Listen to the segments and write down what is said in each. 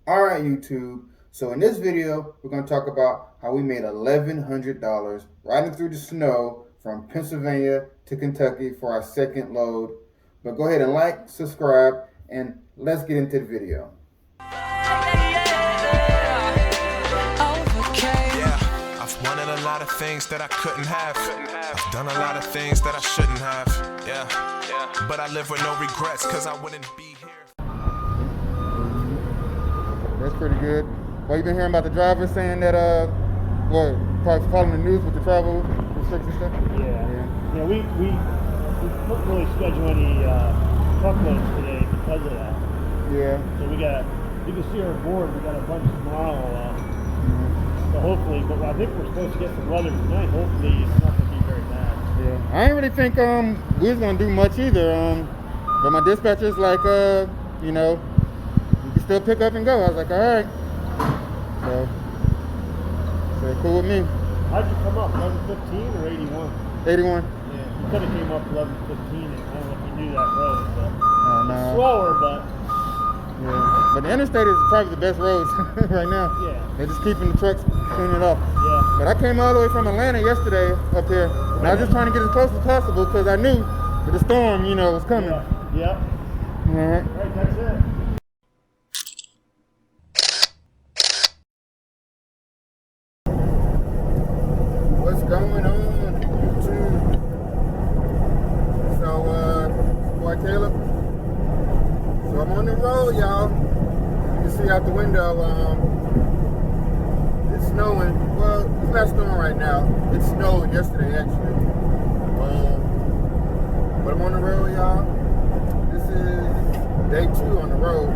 Alright YouTube, so in this video we're going to talk about how we made $1,100 riding through the snow from Pennsylvania to Kentucky for our second load. But go ahead and like, subscribe, and let's get into the video. I've wanted a lot of things that I couldn't have. I've done a lot of things that I shouldn't have. But I live with no regrets because I wouldn't be here. That's pretty good. Well, you been hearing about the driver saying that, probably following the news with the travel restrictions stuff? Yeah, we couldn't really schedule any truckloads today because of that. Yeah. So you can see our board, we got a bunch tomorrow. So hopefully, but I think we're supposed to get some weather tonight. Hopefully it's not going to be very bad. Yeah. I didn't really think we was going to do much either. But my dispatcher's like, you know, you can still pick up and go. I was like, all right. So cool with me. How'd you come up, 11:15 or 81? 81. Yeah, you could have came up 11:15, and I don't know if you knew that road, but No. it's slower, but yeah. But the interstate is probably the best roads right now. yeah. They're just keeping the trucks cleaning it off. Yeah. But I came all the way from Atlanta yesterday up here, and I was just trying to get as close as possible because I knew that the storm, you know, was coming. Yeah. All right. Right, that's it. What's going on, YouTube? So, boy Caleb. So I'm on the road, y'all. You can see out the window, it's snowing. Well, it's not snowing right now. It snowed yesterday, actually. But I'm on the road, y'all. This is day 2 on the road.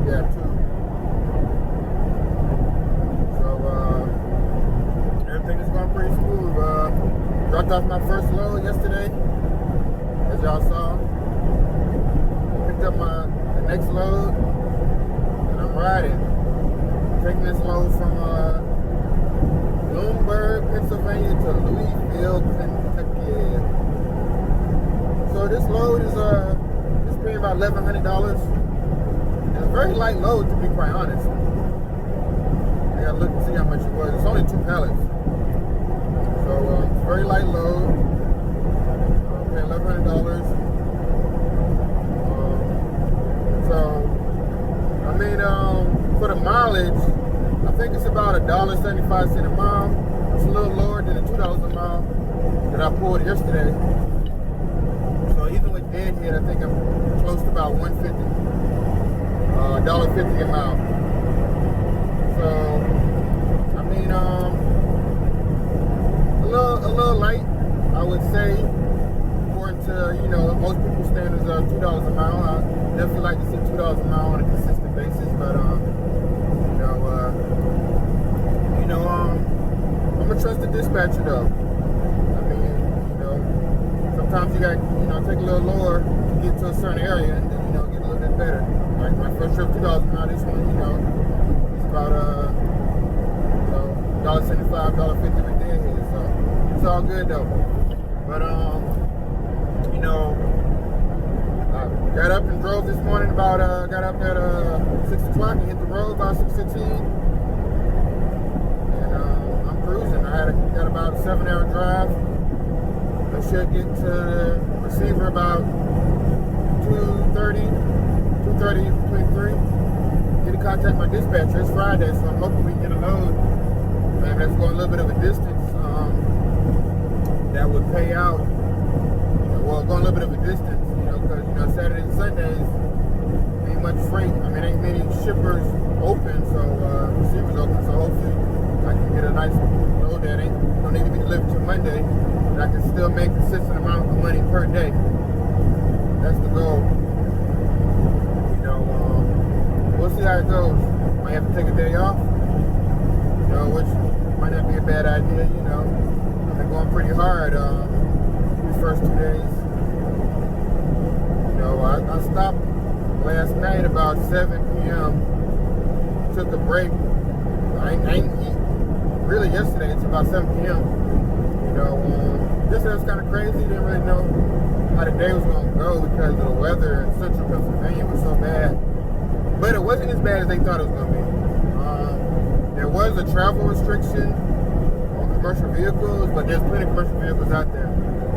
Yeah, 2. Everything is going pretty smooth. Dropped off my first load yesterday, as y'all saw. Picked up the next load, and I'm riding. Taking this load from Bloomsburg, Pennsylvania to Louisville, Kentucky. So this load is it's paying about $1,100. It's a very light load, to be quite honest. I gotta look and see how much it was. It's only 2 pallets. So it's a very light load. Pay $1,100. So I mean, for the mileage, I think it's about $1.75 a mile. It's a little lower than the $2 a mile that I pulled yesterday. So even with deadhead, I think I'm close to about $1.50, $1.50 a mile. So I mean, a little light, I would say, according to, you know, most people's standards of $2 a mile. I definitely like to see $2 a mile on a consistent basis, but I'm a trusted dispatcher though. I mean, you know, sometimes you got, you know, take a little lower to get to a certain area and then, you know, get a little bit better. Like my first trip, $2 a mile. This one, you know, it's about $1.75, $1.50 with deadhead. So it's all good though. But you know, I got up and drove this morning about got up at 6 o'clock and hit the road about 6:15. Cruising. I got about a 7-hour drive. I should get to the receiver about 2:30, between 3. Get to contact my dispatcher. It's Friday, so I'm hoping we can get a load. Maybe that's going a little bit of a distance. That would pay out. Well, going a little bit of a distance, you know, because, you know, Saturdays and Sundays ain't much freight. I mean, ain't many shippers open, so receivers open. So hopefully I can get a nice load that don't need to be delivered till Monday, and I can still make a consistent amount of money per day. That's the goal. You know, we'll see how it goes. Might have to take a day off, you know, which might not be a bad idea. You know, I've been going pretty hard these first 2 days. You know, I stopped last night about 7 p.m. Took a break. I ain't eat really yesterday. It's about 7 p.m. You know, yesterday was kind of crazy. Didn't really know how the day was going to go because of the weather in central Pennsylvania was so bad. but it wasn't as bad as they thought it was going to be. There was a travel restriction on commercial vehicles, but there's plenty of commercial vehicles out there.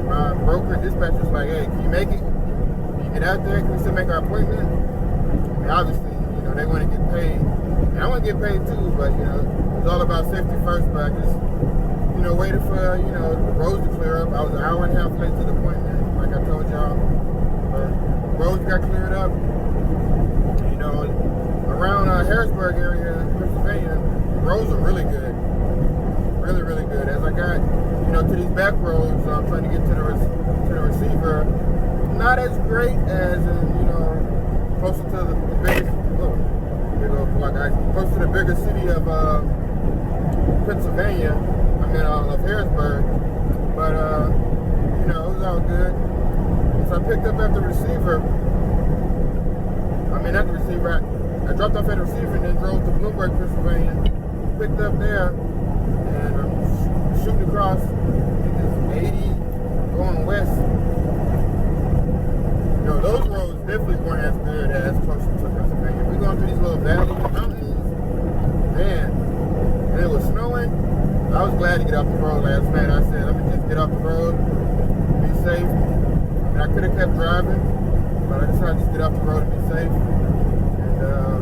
My broker dispatch was like, hey, can you make it? Can you get out there? Can we still make our appointment? And obviously, you know, they want to get paid. And I want to get paid too, but, you know, it's all about safety first. But I just, you know, waited for, you know, the roads to clear up. I was an hour and a half late to the appointment, like I told y'all. But roads got cleared up. You know, around Harrisburg area, Pennsylvania, the roads are really good. Really, really good. As I got, you know, to these back roads, I'm trying to get to the receiver. Not as great as in, you know, closer to the biggest, close to the bigger city of Pennsylvania. I mean, of Harrisburg. But you know, it was all good. So I picked up at the receiver. I mean, not the receiver. I dropped off at the receiver and then drove to Bloomberg, Pennsylvania. Picked up there, and I'm shooting across. I think it's 80 going west. You know, those roads definitely weren't as good as close to Pennsylvania. We're going through these little valleys and mountains, man. And it was snowing. I was glad to get off the road last night. I said, let me just get off the road, be safe. I mean, I could have kept driving, but I decided to just get off the road and be safe. And,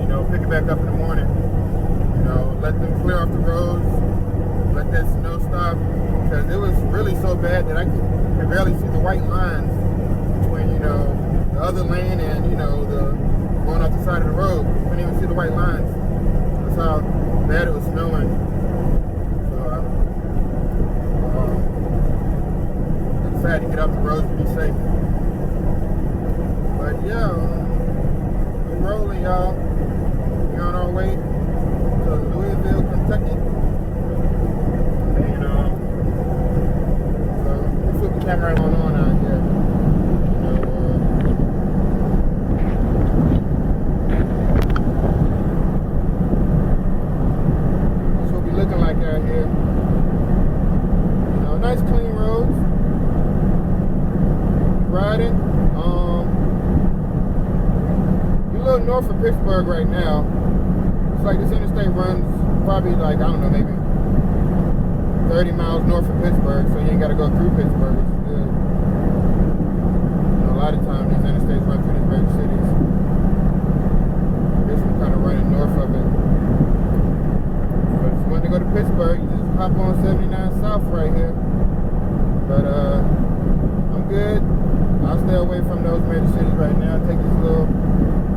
you know, pick it back up in the morning. You know, let them clear off the roads, let that snow stop. Because it was really so bad that I could barely see the white lines between, you know, the other lane and, you know, the going off the side of the road. Couldn't even see the white lines. That's how bad it was snowing. So I decided to get off the road to be safe. But yeah, we're rolling, y'all. We're on our way to Louisville, Kentucky. And so let's flip the camera on out here. Looking like out here. You know, nice clean roads. Riding. We're a little north of Pittsburgh right now. It's like this interstate runs probably like, I don't know, maybe 30 miles north of Pittsburgh, so you ain't gotta go through Pittsburgh, which is good. You know, a lot of times these interstates run through these major cities. This one kind of running north of it. If you want to go to Pittsburgh, you just hop on 79 South right here. But I'm good. I'll stay away from those major cities right now. Take these little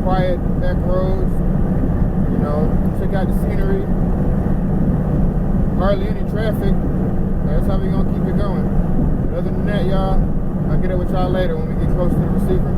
quiet back roads. You know, check out the scenery. Hardly any traffic. That's how we're gonna keep it going. But other than that, y'all, I'll get up with y'all later when we get close to the receiver.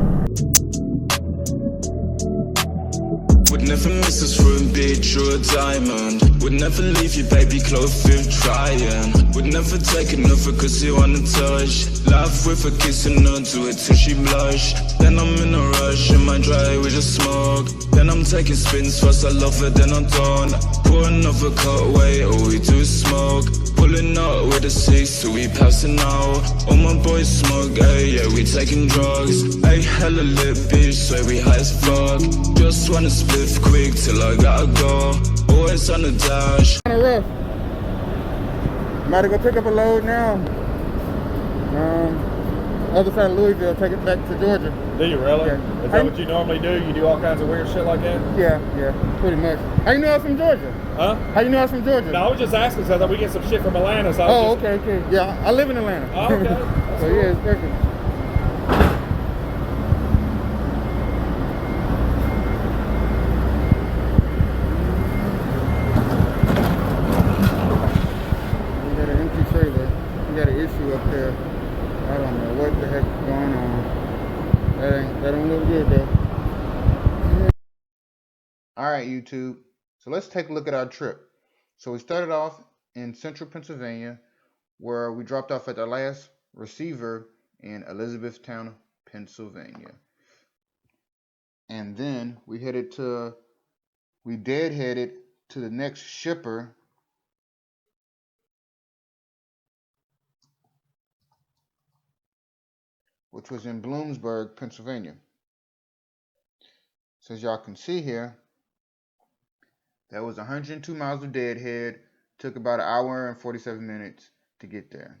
Would never miss us for a big true diamond. Would never leave you, baby, close with trying. Would never take another cause you wanna touch. Laugh with a kiss and not do it till she blush. Then I'm in a rush, in my dry we just smoke. Then I'm taking spins, first I love her, then I'm done. Pour another cut away, all we do is smoke. Pulling up with a 6, so we passing out. All my boys smoke, ayy, yeah, we taking drugs. Ayy, hella lit bitch, swear we high as fuck. Just wanna split quick till I gotta go. Always on the dash. Kinda rough. I'm about to go pick up a load now. Other side of Louisville, take it back to Georgia. Do you really? Yeah. Is that what you normally do? You do all kinds of weird shit like that? Yeah, pretty much. How you know I was from Georgia? Huh? How you know I was from Georgia? No, I was just asking because I thought we get some shit from Atlanta. So Oh, okay. Yeah, I live in Atlanta. Oh, okay. So yeah, it's perfect. We got an empty trailer. We got an issue up there. I don't know what the heck is going on. That don't look good though. Alright, YouTube. So let's take a look at our trip. So we started off in central Pennsylvania, where we dropped off at the last receiver in Elizabethtown, Pennsylvania. And then we headed to the next shipper, which was in Bloomsburg, Pennsylvania. So as y'all can see here, that was 102 miles of deadhead. Took about an hour and 47 minutes to get there.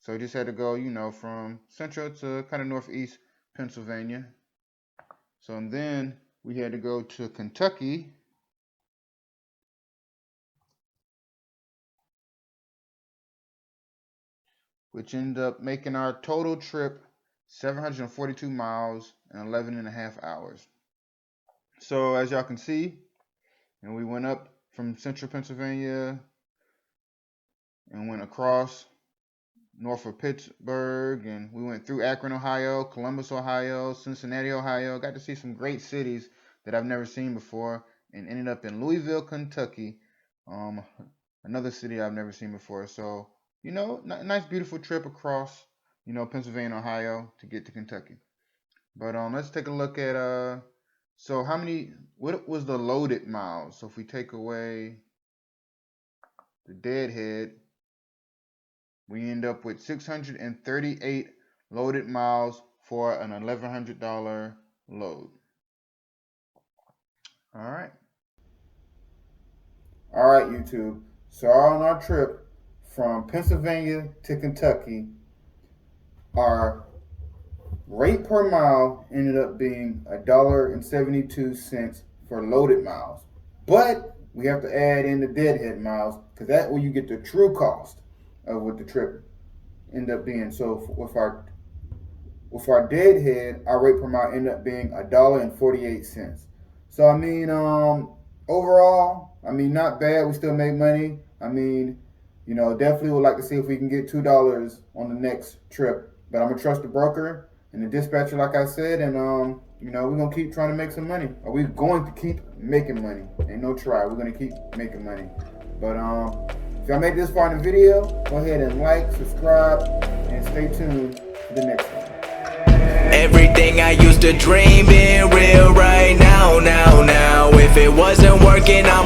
So we just had to go, you know, from central to kind of northeast Pennsylvania. So and then we had to go to Kentucky, which ended up making our total trip 742 miles and 11 and a half hours. So as y'all can see, and we went up from central Pennsylvania and went across north of Pittsburgh, and we went through Akron, Ohio, Columbus, Ohio, Cincinnati, Ohio. Got to see some great cities that I've never seen before, and ended up in Louisville, Kentucky, another city I've never seen before. So, you know, nice, beautiful trip across, you know, Pennsylvania, Ohio to get to Kentucky. But let's take a look at so what was the loaded miles? So if we take away the deadhead, we end up with 638 loaded miles for an $1,100 load. All right, YouTube. So on our trip from Pennsylvania to Kentucky, our rate per mile ended up being $1.72 for loaded miles. But we have to add in the deadhead miles, because that's where you get the true cost of what the trip end up being. So with our deadhead, our rate per mile ended up being $1.48. So I mean, overall, I mean, not bad. We still made money. I mean, you know, definitely would like to see if we can get $2 on the next trip. But I'm gonna trust the broker and the dispatcher, like I said, and you know, we're gonna keep trying to make some money. Are we going to keep making money? Ain't no try. We're gonna keep making money. But if y'all made this far in the video, go ahead and like, subscribe, and stay tuned for the next one. Everything I used to dream being real right now. If it wasn't working, I'm